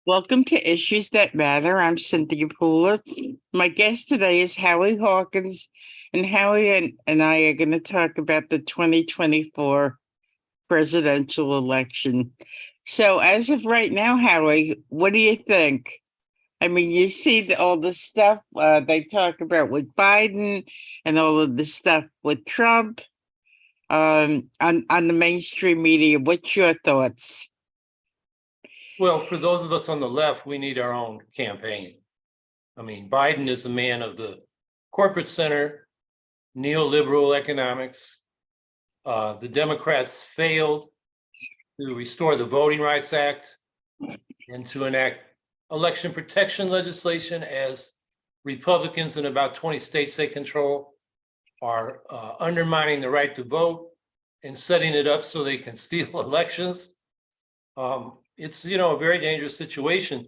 Welcome to Issues That Matter. I'm Cynthia Pooler. My guest today is Howie Hawkins, and Howie and I are going to talk about the 2024 presidential election. So, as of right now, Howie, what do you think? I mean, you see all the stuff they talk about with Biden and all of the stuff with Trump on the mainstream media. What's your thoughts? Well, for those of us on the left, we need our own campaign. I mean, Biden is the man of the corporate center, neoliberal economics. The Democrats failed to restore the Voting Rights Act and to enact election protection legislation, as Republicans in about 20 states they control are undermining the right to vote and setting it up so they can steal elections. It's a very dangerous situation.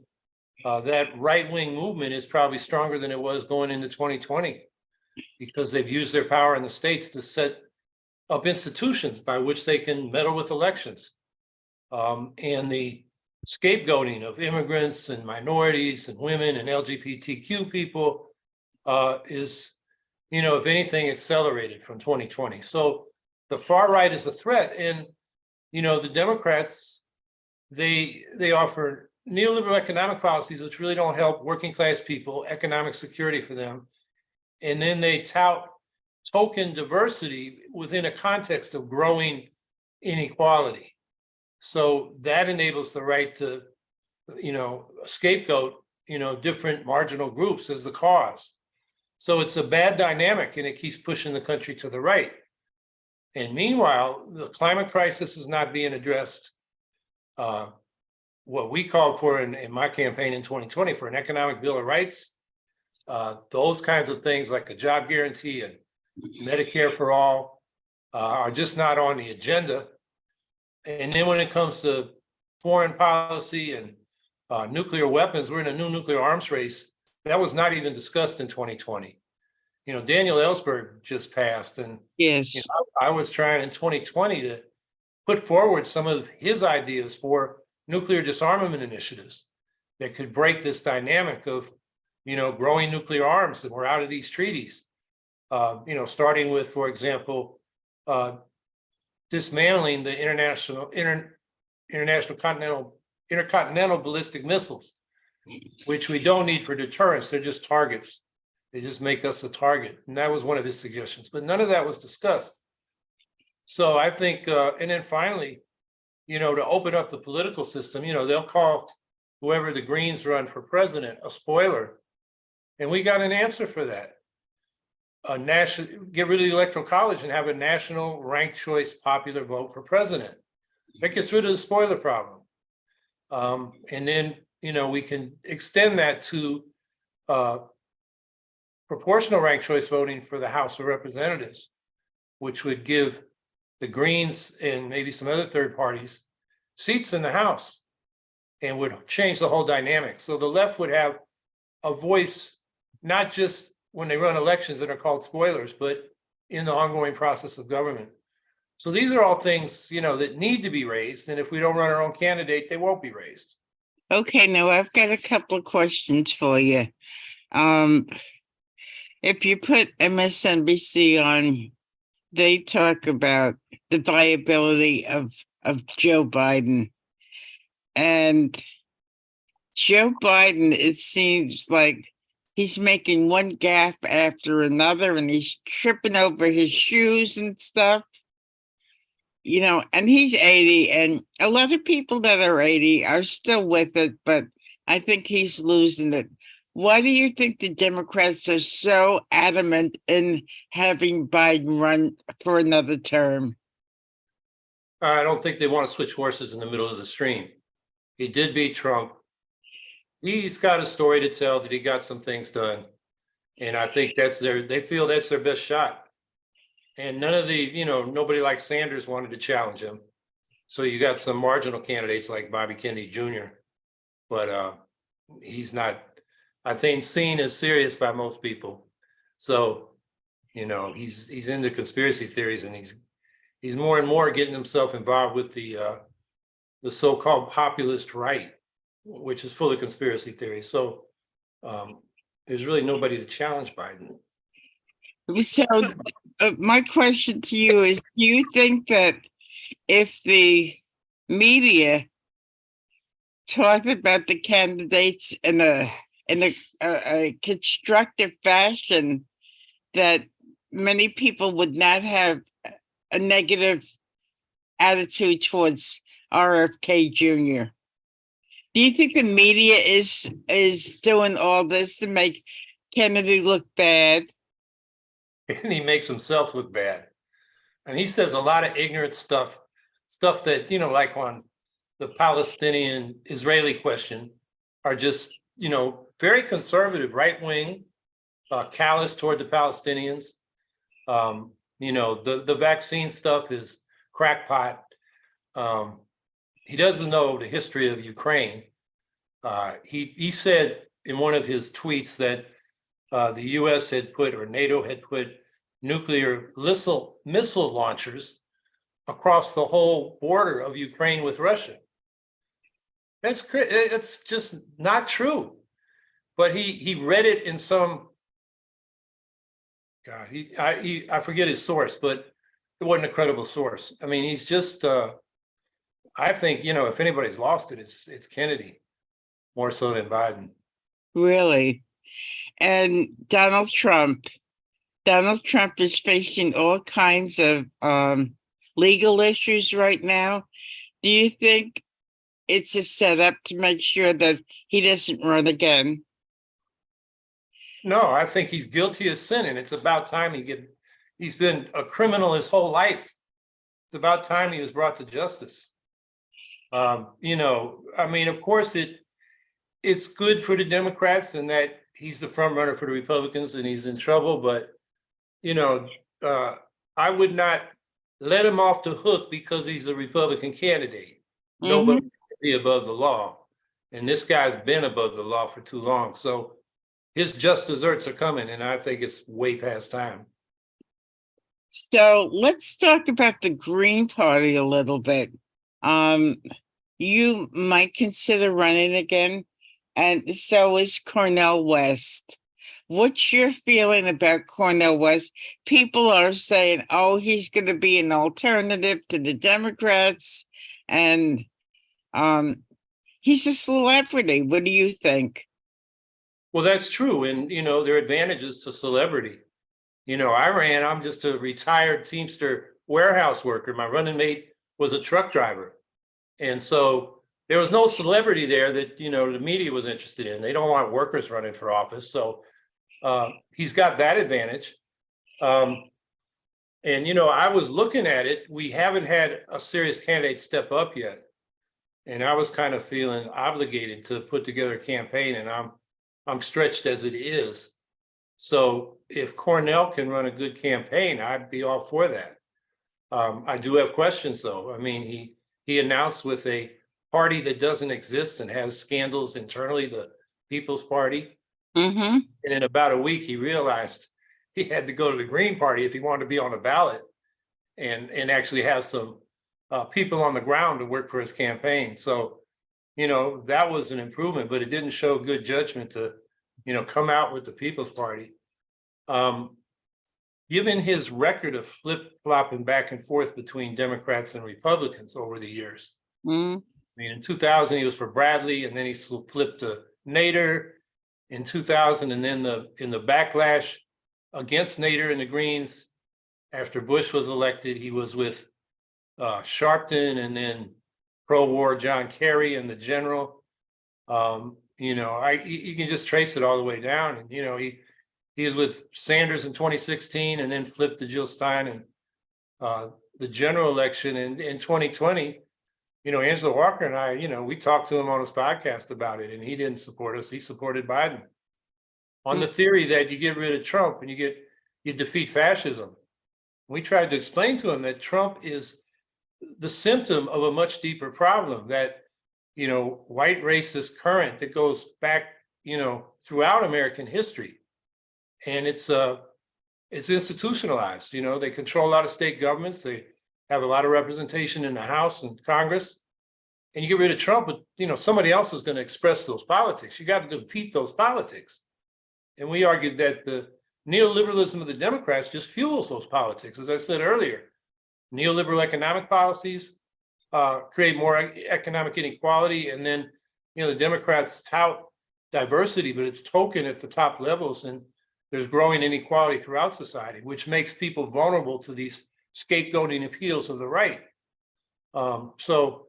That right-wing movement is probably stronger than it was going into 2020 because they've used their power in the states to set up institutions by which they can meddle with elections. And the scapegoating of immigrants and minorities and women and LGBTQ people is, if anything, accelerated from 2020. So the far right is a threat. And, the Democrats, they offer neoliberal economic policies which really don't help working class people, economic security for them. And then they tout token diversity within a context of growing inequality. So that enables the right to, scapegoat, different marginal groups as the cause. So it's a bad dynamic and it keeps pushing the country to the right. And meanwhile, the climate crisis is not being addressed. What we called for in my campaign in 2020 for an economic bill of rights, those kinds of things like a job guarantee and Medicare for all are just not on the agenda. And then when it comes to foreign policy and nuclear weapons, we're in a new nuclear arms race. That was not even discussed in 2020. Daniel Ellsberg just passed, and Yes. I was trying in 2020 to put forward some of his ideas for nuclear disarmament initiatives that could break this dynamic of, growing nuclear arms, and we're out of these treaties. Starting with, for example, dismantling the intercontinental ballistic missiles, which we don't need for deterrence. They're just targets. They just make us a target. And that was one of his suggestions, but none of that was discussed. So I think, and then finally, to open up the political system, they'll call whoever the Greens run for president a spoiler. And we got an answer for that. Get rid of the Electoral College and have a national ranked choice popular vote for president. That gets rid of the spoiler problem. And then, we can extend that to proportional ranked choice voting for the House of Representatives, which would give the Greens and maybe some other third parties seats in the House and would change the whole dynamic. So the left would have a voice, not just when they run elections that are called spoilers, but in the ongoing process of government. So these are all things, that need to be raised. And if we don't run our own candidate, they won't be raised. Okay, now I've got a couple of questions for you. If you put MSNBC on, they talk about the viability of Joe Biden. And Joe Biden, it seems like he's making one gaffe after another, and he's tripping over his shoes and stuff. And he's 80, and a lot of people that are 80 are still with it, but I think he's losing it. Why do you think the Democrats are so adamant in having Biden run for another term? I don't think they want to switch horses in the middle of the stream. He did beat Trump. He's got a story to tell that he got some things done. And I think they feel that's their best shot. And none of the, nobody like Sanders wanted to challenge him. So you got some marginal candidates like Bobby Kennedy Jr. But he's not, I think, seen as serious by most people. So, he's into conspiracy theories, and he's more and more getting himself involved with the so-called populist right, which is full of conspiracy theories. So there's really nobody to challenge Biden. So my question to you is, do you think that if the media talked about the candidates in a constructive fashion, that many people would not have a negative attitude towards RFK Jr.? Do you think the media is doing all this to make Kennedy look bad? And he makes himself look bad. And he says a lot of ignorant stuff that, like on the Palestinian-Israeli question, are just, very conservative, right-wing, callous toward the Palestinians. The vaccine stuff is crackpot. He doesn't know the history of Ukraine. He said in one of his tweets that the US had put, or NATO had put, nuclear missile launchers across the whole border of Ukraine with Russia. It's just not true. But he read it in some, God, I forget his source, but it wasn't a credible source. I mean, he's just, I think, if anybody's lost it, it's Kennedy, more so than Biden. Really? And Donald Trump is facing all kinds of legal issues right now. Do you think it's a setup to make sure that he doesn't run again? No, I think he's guilty of sin, and it's about time he's been a criminal his whole life. It's about time he was brought to justice. I mean, of course it's good for the Democrats and that he's the front runner for the Republicans and he's in trouble, but I would not let him off the hook because he's a Republican candidate. Nobody can be above the law. And this guy's been above the law for too long. So his just desserts are coming, and I think it's way past time. So let's talk about the Green Party a little bit. You might consider running again, and so is Cornell West. What's your feeling about Cornell West? People are saying, oh, he's going to be an alternative to the Democrats, and he's a celebrity. What do you think? Well, that's true. And, there are advantages to celebrity. I'm just a retired Teamster warehouse worker. My running mate was a truck driver. And so there was no celebrity there that, the media was interested in. They don't want workers running for office. So he's got that advantage. And, I was looking at it. We haven't had a serious candidate step up yet. And I was kind of feeling obligated to put together a campaign, and I'm stretched as it is. So if Cornell can run a good campaign, I'd be all for that. I do have questions, though. I mean, he announced with a party that doesn't exist and has scandals internally, the People's Party. And in about a week, he realized he had to go to the Green Party if he wanted to be on the ballot and actually have some people on the ground to work for his campaign. So, that was an improvement, but it didn't show good judgment to, come out with the People's Party. Given his record of flip-flopping back and forth between Democrats and Republicans over the years. I mean, in 2000, he was for Bradley, and then he flipped to Nader in 2000, and then in the backlash against Nader and the Greens, after Bush was elected, he was with Sharpton, and then pro-war John Kerry and the general. You can just trace it all the way down. And, he was with Sanders in 2016 and then flipped to Jill Stein in the general election. And in 2020, Angela Walker and I, we talked to him on his podcast about it, and he didn't support us. He supported Biden on the theory that you get rid of Trump and you defeat fascism. We tried to explain to him that Trump is the symptom of a much deeper problem, that, white racist current that goes back, throughout American history. And it's institutionalized. They control a lot of state governments. They have a lot of representation in the House and Congress. and you get rid of Trump, but somebody else is going to express those politics. You got to defeat those politics. And we argued that the neoliberalism of the Democrats just fuels those politics. As I said earlier, neoliberal economic policies create more economic inequality. And then, the Democrats tout diversity, but it's token at the top levels. And there's growing inequality throughout society, which makes people vulnerable to these scapegoating appeals of the right. So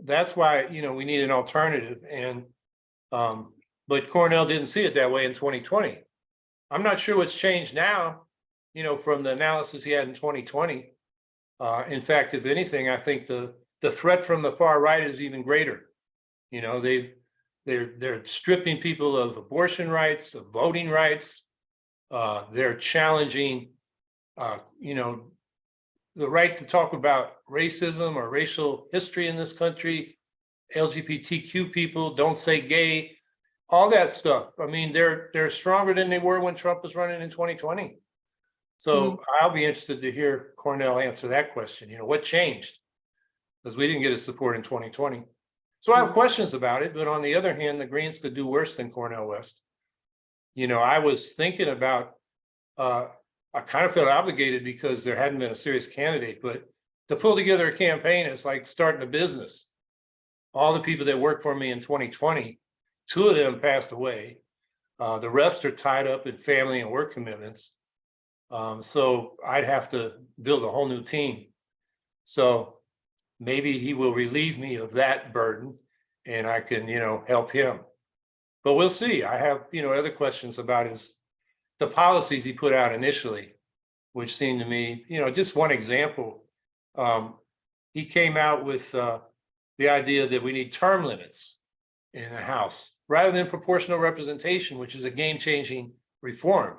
that's why, we need an alternative. And but Cornell didn't see it that way in 2020. I'm not sure what's changed now, from the analysis he had in 2020. In fact, if anything, I think the threat from the far right is even greater. They're stripping people of abortion rights, of voting rights. They're challenging, the right to talk about racism or racial history in this country. LGBTQ people, don't say gay, all that stuff. I mean, they're stronger than they were when Trump was running in 2020. So I'll be interested to hear Cornell answer that question. What changed? Because we didn't get his support in 2020. So I have questions about it, but on the other hand, the Greens could do worse than Cornell West. I was thinking about, I kind of felt obligated because there hadn't been a serious candidate, but to pull together a campaign is like starting a business. All the people that worked for me in 2020, 2 of them passed away. The rest are tied up in family and work commitments. So I'd have to build a whole new team. So maybe he will relieve me of that burden and I can, help him. But we'll see. I have, other questions about the policies he put out initially, which seemed to me, just one example. He came out with the idea that we need term limits in the House rather than proportional representation, which is a game-changing reform.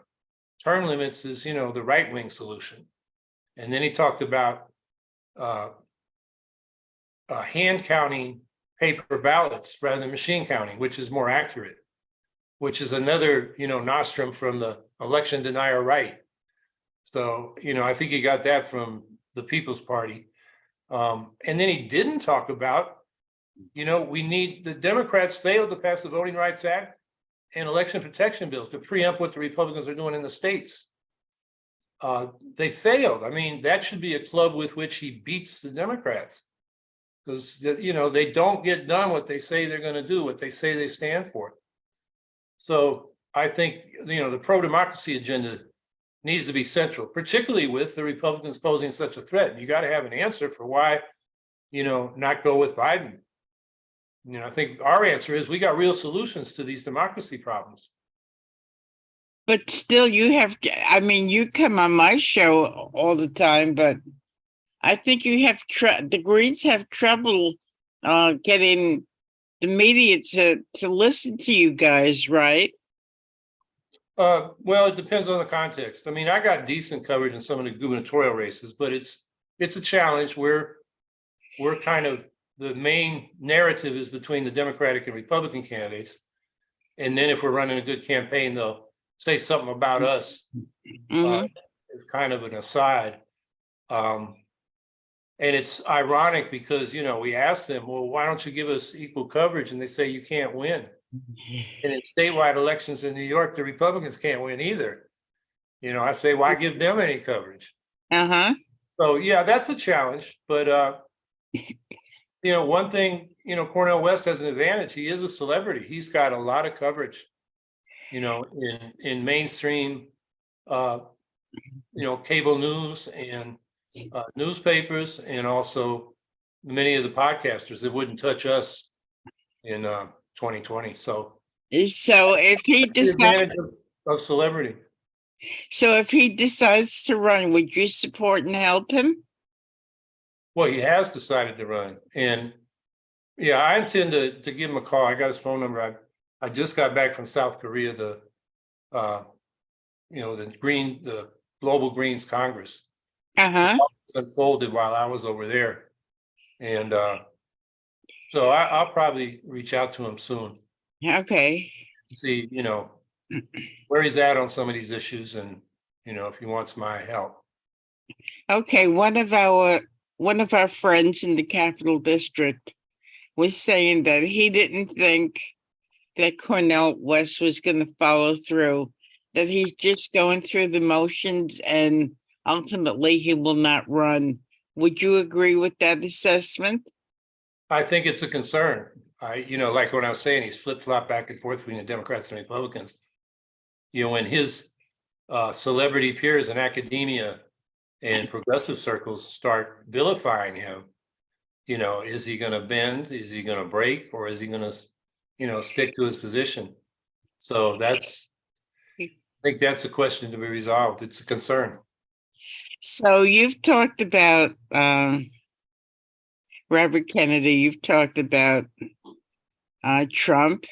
Term limits is, the right-wing solution. And then he talked about hand counting paper ballots rather than machine counting, which is more accurate, which is another, nostrum from the election denier right. So, I think he got that from the People's Party. And then he didn't talk about, the Democrats failed to pass the Voting Rights Act and election protection bills to preempt what the Republicans are doing in the states. They failed. I mean, that should be a club with which he beats the Democrats. Because, they don't get done what they say they're going to do, what they say they stand for. So I think, the pro-democracy agenda needs to be central, particularly with the Republicans posing such a threat. You got to have an answer for why, not go with Biden. I think our answer is we got real solutions to these democracy problems. But still, you come on my show all the time, but I think you have the Greens have trouble getting the media to listen to you guys, right? Well, it depends on the context. I mean, I got decent coverage in some of the gubernatorial races, but it's a challenge. We're kind of, the main narrative is between the Democratic and Republican candidates. And then if we're running a good campaign, they'll say something about us. It's kind of an aside. And it's ironic because, we asked them, well, why don't you give us equal coverage? And they say you can't win. And in statewide elections in New York, the Republicans can't win either. I say, why give them any coverage? So, yeah, that's a challenge. But, one thing, Cornell West has an advantage. He is a celebrity. He's got a lot of coverage, in mainstream, cable news and newspapers, and also many of the podcasters that wouldn't touch us in 2020. So if he decides of celebrity. So if he decides to run, would you support and help him? Well, he has decided to run, and yeah, I intend to give him a call. I got his phone number. I just got back from South Korea, the Global Greens Congress. It's unfolded while I was over there, and so I'll probably reach out to him soon. Okay. See, where he's at on some of these issues, and if he wants my help. Okay, one of our friends in the Capital District was saying that he didn't think that Cornell West was going to follow through, that he's just going through the motions and ultimately he will not run. Would you agree with that assessment? I think it's a concern. Like when I was saying, he's flip-flop back and forth between the Democrats and Republicans. When his celebrity peers in academia and progressive circles start vilifying him, is he going to bend? Is he going to break? Or is he going to, stick to his position? So I think that's a question to be resolved. It's a concern. So you've talked about Robert Kennedy. You've talked about Trump.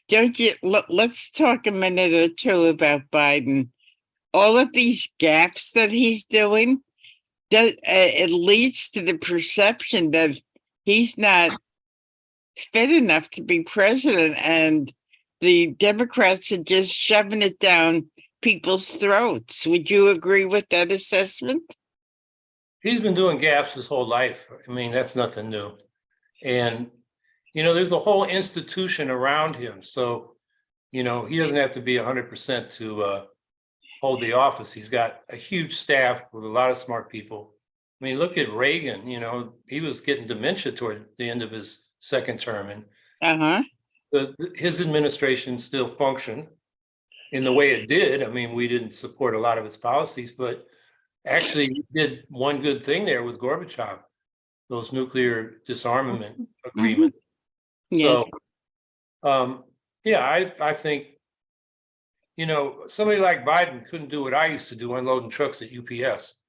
Don't you? Let's talk a minute or two about Biden. All of these gaps that he's doing, it leads to the perception that he's not fit enough to be president, and the Democrats are just shoving it down people's throats. Would you agree with that assessment? He's been doing gaps his whole life. I mean, that's nothing new. And, there's a whole institution around him. So, he doesn't have to be 100% to hold the office. He's got a huge staff with a lot of smart people. I mean, look at Reagan, he was getting dementia toward the end of his second term. And his administration still functioned in the way it did. I mean, we didn't support a lot of its policies, but actually he did one good thing there with Gorbachev, those nuclear disarmament agreements. Yes. So, I think, somebody like Biden couldn't do what I used to do, unloading trucks at UPS,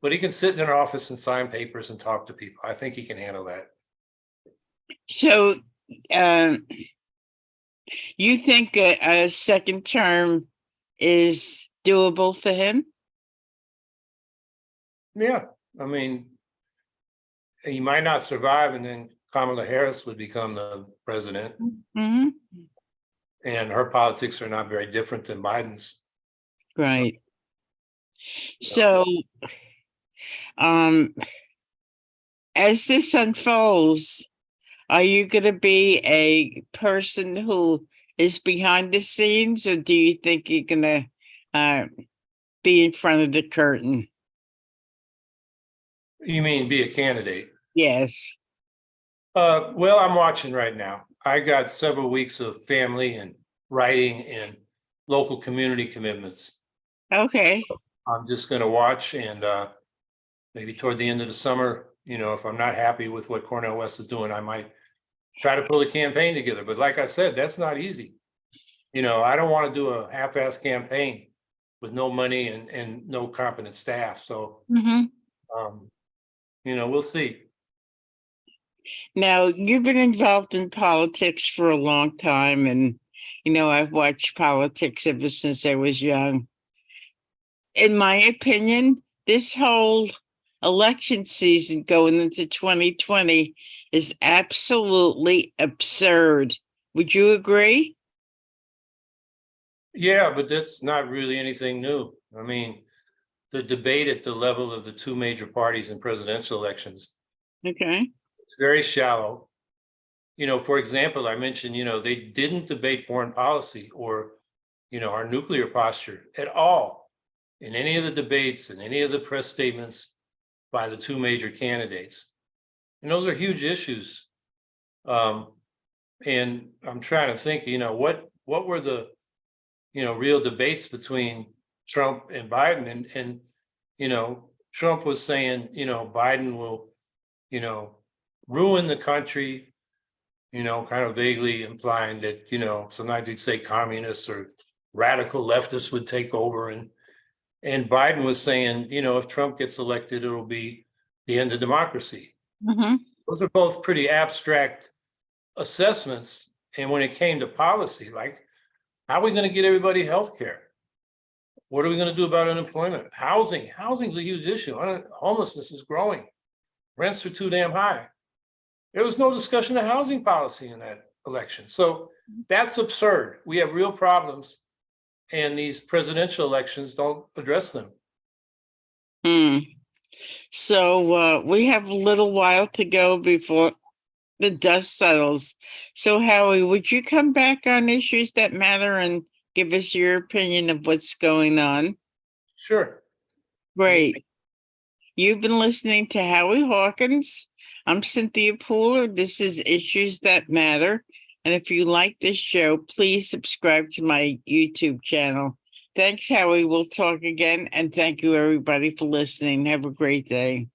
but he can sit in an office and sign papers and talk to people. I think he can handle that. So, you think a second term is doable for him? Yeah, I mean, he might not survive, and then Kamala Harris would become the president. Mm-hmm. And her politics are not very different than Biden's. Right. So, as this unfolds, are you going to be a person who is behind the scenes, or do you think you're going to be in front of the curtain? You mean be a candidate? Yes. Well, I'm watching right now. I got several weeks of family and writing and local community commitments. Okay. I'm just going to watch, and maybe toward the end of the summer, if I'm not happy with what Cornell West is doing, I might try to pull a campaign together. But like I said, that's not easy. I don't want to do a half-assed campaign with no money and no competent staff. So, we'll see. Now, you've been involved in politics for a long time, and, I've watched politics ever since I was young. In my opinion, this whole election season going into 2020 is absolutely absurd. Would you agree? Yeah, but that's not really anything new. I mean, the debate at the level of the two major parties in presidential elections, Okay. it's very shallow. For example, I mentioned, they didn't debate foreign policy or, our nuclear posture at all in any of the debates and any of the press statements by the two major candidates. And those are huge issues. And I'm trying to think, what were the, real debates between Trump and Biden? And Trump was saying, Biden will, ruin the country, kind of vaguely implying that, sometimes he'd say communists or radical leftists would take over. And Biden was saying, if Trump gets elected, it'll be the end of democracy. Those are both pretty abstract assessments. And when it came to policy, like, how are we going to get everybody health care? What are we going to do about unemployment? Housing's a huge issue. Homelessness is growing. Rents are too damn high. There was no discussion of housing policy in that election. So that's absurd. We have real problems, and these presidential elections don't address them. So we have a little while to go before the dust settles. So Howie, would you come back on Issues That Matter and give us your opinion of what's going on? Sure. Great. You've been listening to Howie Hawkins. I'm Cynthia Pooler. This is Issues That Matter. And if you like this show, please subscribe to my YouTube channel. Thanks, Howie. We'll talk again. And thank you, everybody, for listening. Have a great day.